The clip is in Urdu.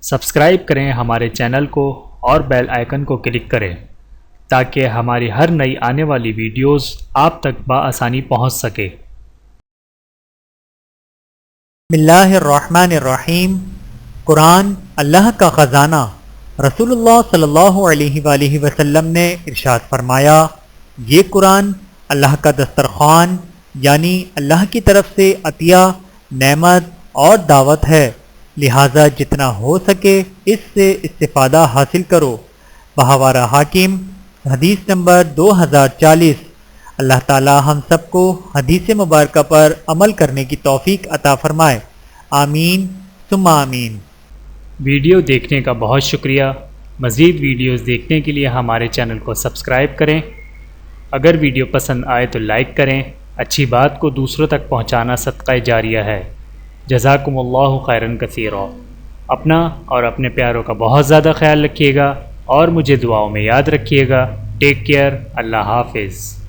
سبسکرائب کریں ہمارے چینل کو اور بیل آئیکن کو کلک کریں تاکہ ہماری ہر نئی آنے والی ویڈیوز آپ تک بآسانی پہنچ سکے۔ بسم اللہ الرحمن الرحیم۔ قرآن اللہ کا خزانہ۔ رسول اللہ صلی اللہ علیہ وآلہ وسلم نے ارشاد فرمایا، یہ قرآن اللہ کا دسترخوان یعنی اللہ کی طرف سے عطیہ، نعمت اور دعوت ہے، لہٰذا جتنا ہو سکے اس سے استفادہ حاصل کرو۔ بہوارہ حاکم، حدیث نمبر 2040۔ اللہ تعالی ہم سب کو حدیث مبارکہ پر عمل کرنے کی توفیق عطا فرمائے، آمین ثم آمین۔ ویڈیو دیکھنے کا بہت شکریہ۔ مزید ویڈیوز دیکھنے کے لیے ہمارے چینل کو سبسکرائب کریں۔ اگر ویڈیو پسند آئے تو لائک کریں۔ اچھی بات کو دوسروں تک پہنچانا صدقہ جاریہ ہے۔ جزاکم اللہ خیرا کثیرا۔ اپنا اور اپنے پیاروں کا بہت زیادہ خیال رکھیے گا اور مجھے دعاؤں میں یاد رکھیے گا۔ Take care. اللہ حافظ۔